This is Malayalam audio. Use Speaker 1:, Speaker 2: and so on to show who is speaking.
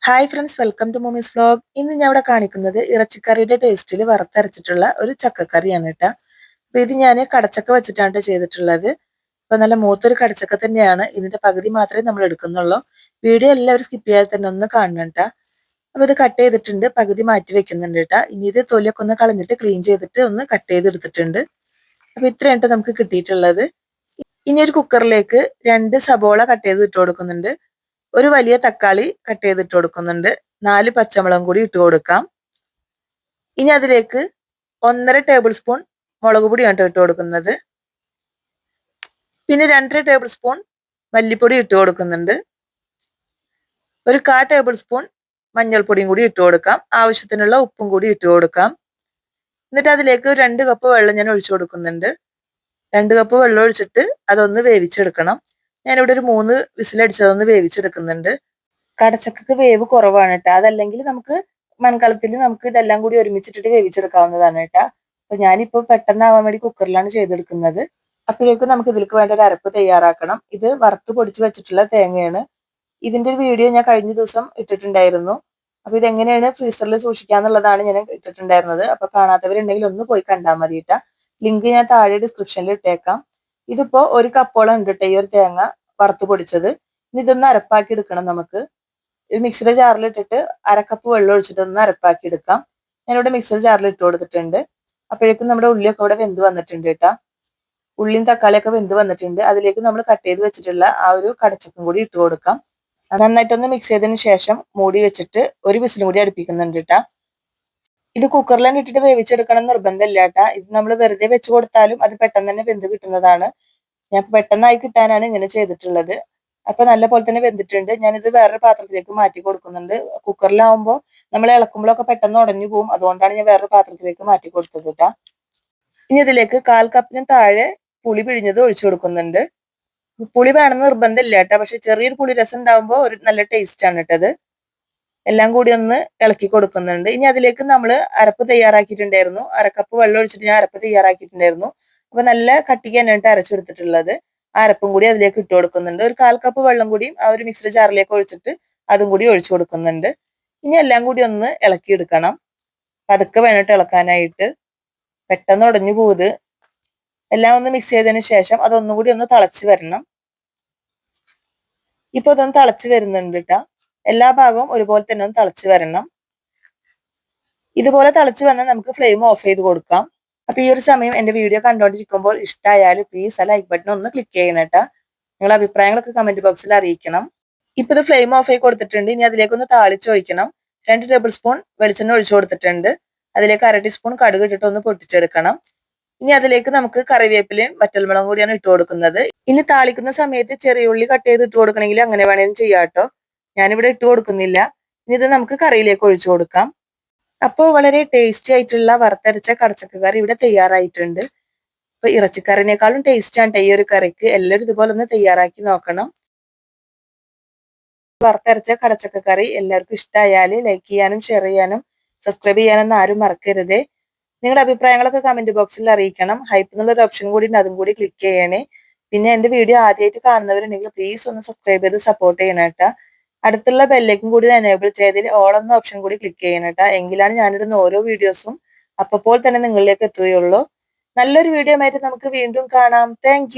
Speaker 1: ഹായ് ഫ്രണ്ട്സ്, വെൽക്കം ടു മൂമീസ് വ്ലോഗ്. ഇന്ന് ഞാൻ ഇവിടെ കാണിക്കുന്നത് ഇറച്ചിക്കറിയുടെ ടേസ്റ്റിൽ വറുത്തരച്ചിട്ടുള്ള ഒരു ചക്കക്കറിയാണ് കേട്ടോ. അപ്പൊ ഇത് ഞാൻ കടച്ചക്ക വെച്ചിട്ടാണ് ചെയ്തിട്ടുള്ളത്. അപ്പൊ നല്ല മൂത്തൊരു കടച്ചക്ക തന്നെയാണ്. ഇതിന്റെ പകുതി മാത്രമേ നമ്മൾ എടുക്കുന്നുള്ളൂ. വീഡിയോ എല്ലാവരും സ്കിപ്പ് ചെയ്യാതെ തന്നെ ഒന്ന് കാണണം കേട്ടോ. അപ്പൊ ഇത് കട്ട് ചെയ്തിട്ടുണ്ട്, പകുതി മാറ്റി വെക്കുന്നുണ്ട് കേട്ടോ. ഇനി ഇത് തൊലിയൊക്കെ ഒന്ന് കളഞ്ഞിട്ട് ക്ലീൻ ചെയ്തിട്ട് ഒന്ന് കട്ട് ചെയ്തെടുത്തിട്ടുണ്ട്. അപ്പൊ ഇത്രയാണ് നമുക്ക് കിട്ടിയിട്ടുള്ളത്. ഇനി ഒരു കുക്കറിലേക്ക് 2 സബോള കട്ട് ചെയ്ത് ഇട്ട് കൊടുക്കുന്നുണ്ട്. ഒരു വലിയ തക്കാളി കട്ട് ചെയ്തിട്ട് കൊടുക്കുന്നുണ്ട്. 4 പച്ചമുളകും കൂടി ഇട്ട് കൊടുക്കാം. ഇനി അതിലേക്ക് 1.5 ടേബിൾ സ്പൂൺ മുളക് പൊടിയാണ് ഇട്ട് കൊടുക്കുന്നത്. പിന്നെ 2.5 ടേബിൾ സ്പൂൺ മല്ലിപ്പൊടി ഇട്ട് കൊടുക്കുന്നുണ്ട്. ഒരു 1/4 ടേബിൾ സ്പൂൺ മഞ്ഞൾപ്പൊടിയും കൂടി ഇട്ട് കൊടുക്കാം. ആവശ്യത്തിനുള്ള ഉപ്പും കൂടി ഇട്ട് കൊടുക്കാം. എന്നിട്ട് അതിലേക്ക് 2 കപ്പ് വെള്ളം ഞാൻ ഒഴിച്ചു കൊടുക്കുന്നുണ്ട്. 2 കപ്പ് വെള്ളം ഒഴിച്ചിട്ട് അതൊന്ന് വേവിച്ചെടുക്കണം. ഞാനിവിടെ ഒരു 3 വിസിലടിച്ചതൊന്ന് വേവിച്ചെടുക്കുന്നുണ്ട്. കടച്ചക്കക്ക് വേവ് കുറവാണ് കേട്ടോ. അതല്ലെങ്കിൽ നമുക്ക് മൺകലത്തിൽ നമുക്ക് ഇതെല്ലാം കൂടി ഒരുമിച്ചിട്ടിട്ട് വേവിച്ചെടുക്കാവുന്നതാണ് കേട്ടോ. അപ്പൊ ഞാനിപ്പോ പെട്ടെന്നാവാൻ വേണ്ടി കുക്കറിലാണ് ചെയ്തെടുക്കുന്നത്. അപ്പോഴേക്കും നമുക്ക് ഇതിലേക്ക് വേണ്ട ഒരു അരപ്പ് തയ്യാറാക്കണം. ഇത് വറുത്ത് പൊടിച്ച് വെച്ചിട്ടുള്ള തേങ്ങയാണ്. ഇതിന്റെ ഒരു വീഡിയോ ഞാൻ കഴിഞ്ഞ ദിവസം ഇട്ടിട്ടുണ്ടായിരുന്നു. അപ്പൊ ഇതെങ്ങനെയാണ് ഫ്രീസറിൽ സൂക്ഷിക്കാന്നുള്ളതാണ് ഞാൻ ഇട്ടിട്ടുണ്ടായിരുന്നത്. അപ്പൊ കാണാത്തവരുണ്ടെങ്കിൽ ഒന്ന് പോയി കണ്ടാൽ മതി കേട്ടോ. ലിങ്ക് ഞാൻ താഴെ ഡിസ്ക്രിപ്ഷനിൽ ഇട്ടേക്കാം. ഇതിപ്പോ 1 കപ്പോളം ഉണ്ട് കേട്ടോ ഈ ഒരു തേങ്ങ വറുത്ത് പൊടിച്ചത്. ഇനി ഇതൊന്ന് അരപ്പാക്കി എടുക്കണം നമുക്ക്. മിക്സിയുടെ ജാറിൽ ഇട്ടിട്ട് 1/2 കപ്പ് വെള്ളം ഒഴിച്ചിട്ട് ഒന്ന് അരപ്പാക്കി എടുക്കാം. ഞാനിവിടെ മിക്സിയുടെ ജാറിൽ ഇട്ട് കൊടുത്തിട്ടുണ്ട്. അപ്പോഴേക്കും നമ്മുടെ ഉള്ളിയൊക്കെ ഇവിടെ വെന്ത് വന്നിട്ടുണ്ട് കേട്ടോ. ഉള്ളിയും തക്കാളിയൊക്കെ വെന്ത് വന്നിട്ടുണ്ട്. അതിലേക്ക് നമ്മൾ കട്ട് ചെയ്ത് വെച്ചിട്ടുള്ള ആ ഒരു കടച്ചക്കും കൂടി ഇട്ട് കൊടുക്കാം. നന്നായിട്ടൊന്ന് മിക്സ് ചെയ്തതിന് ശേഷം മൂടി വെച്ചിട്ട് ഒരു വിസിലും കൂടി അടുപ്പിക്കുന്നുണ്ട് കേട്ടോ. ഇത് കുക്കറിലാണ് ഇട്ടിട്ട് വേവിച്ചെടുക്കണം നിർബന്ധമില്ല കേട്ടാ. ഇത് നമ്മൾ വെറുതെ വെച്ച് കൊടുത്താലും അത് പെട്ടെന്ന് തന്നെ വെന്ത് കിട്ടുന്നതാണ്. ഞാൻ പെട്ടെന്നായി കിട്ടാനാണ് ഇങ്ങനെ ചെയ്തിട്ടുള്ളത്. അപ്പൊ നല്ല പോലെ തന്നെ വെന്തിട്ടുണ്ട്. ഞാനിത് വേറൊരു പാത്രത്തിലേക്ക് മാറ്റി കൊടുക്കുന്നുണ്ട്. കുക്കറിലാവുമ്പോൾ നമ്മൾ ഇളക്കുമ്പോഴൊക്കെ പെട്ടെന്ന് ഉടഞ്ഞു പോകും. അതുകൊണ്ടാണ് ഞാൻ വേറൊരു പാത്രത്തിലേക്ക് മാറ്റി കൊടുത്തത് കേട്ടാ. ഇനി ഇതിലേക്ക് 1/4 കപ്പിന് താഴെ പുളി പിഴിഞ്ഞത് ഒഴിച്ചു കൊടുക്കുന്നുണ്ട്. പുളി വേണമെന്ന് നിർബന്ധമില്ല കേട്ടോ. പക്ഷെ ചെറിയൊരു പുളി രസം ഉണ്ടാവുമ്പോൾ ഒരു നല്ല ടേസ്റ്റ് ആണ് കേട്ടത്. എല്ലാം കൂടി ഒന്ന് ഇളക്കി കൊടുക്കുന്നുണ്ട്. ഇനി അതിലേക്ക് നമ്മൾ അരപ്പ് തയ്യാറാക്കിയിട്ടുണ്ടായിരുന്നു. 1/2 കപ്പ് വെള്ളം ഒഴിച്ചിട്ട് ഞാൻ അരപ്പ് തയ്യാറാക്കിയിട്ടുണ്ടായിരുന്നു. അപ്പൊ നല്ല കട്ടിക്ക് തന്നെയാണ് അരച്ചെടുത്തിട്ടുള്ളത്. ആ അരപ്പും കൂടി അതിലേക്ക് ഇട്ട് കൊടുക്കുന്നുണ്ട്. ഒരു 1/4 കപ്പ് വെള്ളം കൂടി ആ ഒരു മിക്സിയുടെ ജാറിലേക്ക് ഒഴിച്ചിട്ട് അതും കൂടി ഒഴിച്ചു കൊടുക്കുന്നുണ്ട്. ഇനി എല്ലാം കൂടി ഒന്ന് ഇളക്കി എടുക്കണം. പതുക്കെ വേണ്ടിട്ട് ഇളക്കാനായിട്ട്, പെട്ടെന്ന് ഉടഞ്ഞു പോത്. എല്ലാം ഒന്ന് മിക്സ് ചെയ്തതിന് ശേഷം അതൊന്നും കൂടി ഒന്ന് തിളച്ച് വരണം. ഇപ്പൊ ഇതൊന്ന് തിളച്ച് വരുന്നുണ്ട് കേട്ടോ. എല്ലാ ഭാഗവും ഒരുപോലെ തന്നെ ഒന്ന് തിളച്ച് വരണം. ഇതുപോലെ തിളച്ച് വന്നാൽ നമുക്ക് ഫ്ലെയിം ഓഫ് ചെയ്ത് കൊടുക്കാം. അപ്പൊ ഈ ഒരു സമയം എന്റെ വീഡിയോ കണ്ടോണ്ടിരിക്കുമ്പോൾ ഇഷ്ടമായാൽ പ്ലീസ് ആ ലൈക്ക് ബട്ടൺ ഒന്ന് ക്ലിക്ക് ചെയ്യണം കേട്ടോ. നിങ്ങളുടെ അഭിപ്രായങ്ങളൊക്കെ കമന്റ് ബോക്സിൽ അറിയിക്കണം. ഇപ്പൊ ഇത് ഫ്ലെയിം ഓഫ് ആയി കൊടുത്തിട്ടുണ്ട്. ഇനി അതിലേക്ക് ഒന്ന് താളിച്ചൊഴിക്കണം. 2 ടേബിൾ സ്പൂൺ വെളിച്ചെണ്ണ ഒഴിച്ചു കൊടുത്തിട്ടുണ്ട്. അതിലേക്ക് 1/2 ടീസ്പൂൺ കടുക് ഇട്ടിട്ട് ഒന്ന് പൊട്ടിച്ചെടുക്കണം. ഇനി അതിലേക്ക് നമുക്ക് കറിവേപ്പിലയും വറ്റൽമുളകും കൂടിയാണ് ഇട്ട് കൊടുക്കുന്നത്. ഇനി താളിക്കുന്ന സമയത്ത് ചെറിയ ഉള്ളി കട്ട് ചെയ്ത് ഇട്ട് കൊടുക്കണമെങ്കിൽ അങ്ങനെ വേണേലും ചെയ്യാം കേട്ടോ. ഞാനിവിടെ ഇട്ട് കൊടുക്കുന്നില്ല. ഇനി ഇത് നമുക്ക് കറിയിലേക്ക് ഒഴിച്ചു കൊടുക്കാം. അപ്പോൾ വളരെ ടേസ്റ്റി ആയിട്ടുള്ള വറുത്തരച്ച കടച്ചക്ക കറി ഇവിടെ തയ്യാറായിട്ടുണ്ട്. ഇപ്പൊ ഇറച്ചിക്കറിനേക്കാളും ടേസ്റ്റ് ആണ് ഈ ഒരു കറിക്ക്. എല്ലാവരും ഇതുപോലെ ഒന്ന് തയ്യാറാക്കി നോക്കണം. വറുത്തരച്ച കടച്ചക്ക കറി എല്ലാവർക്കും ഇഷ്ടമായാൽ ലൈക്ക് ചെയ്യാനും ഷെയർ ചെയ്യാനും സബ്സ്ക്രൈബ് ചെയ്യാനൊന്നും ആരും മറക്കരുതേ. നിങ്ങളുടെ അഭിപ്രായങ്ങളൊക്കെ കമന്റ് ബോക്സിൽ അറിയിക്കണം. ഹൈപ്പ് എന്നുള്ളൊരു ഓപ്ഷൻ കൂടി ഉണ്ട്, അതും കൂടി ക്ലിക്ക് ചെയ്യണേ. പിന്നെ എന്റെ വീഡിയോ ആദ്യമായിട്ട് കാണുന്നവരുണ്ടെങ്കിൽ പ്ലീസ് ഒന്ന് സബ്സ്ക്രൈബ് ചെയ്ത് സപ്പോർട്ട് ചെയ്യണം കേട്ടോ. അടുത്തുള്ള ബെല്ലേക്കും കൂടി എനേബിൾ ചെയ്തതിൽ ഓൾ എന്ന ഓപ്ഷൻ കൂടി ക്ലിക്ക് ചെയ്യണം കേട്ടോ. എങ്കിലാണ് ഞാനിടുന്ന ഓരോ വീഡിയോസും അപ്പോൾ തന്നെ നിങ്ങളിലേക്ക് എത്തുകയുള്ളൂ. നല്ലൊരു വീഡിയോ ആയിട്ട് നമുക്ക് വീണ്ടും കാണാം. താങ്ക്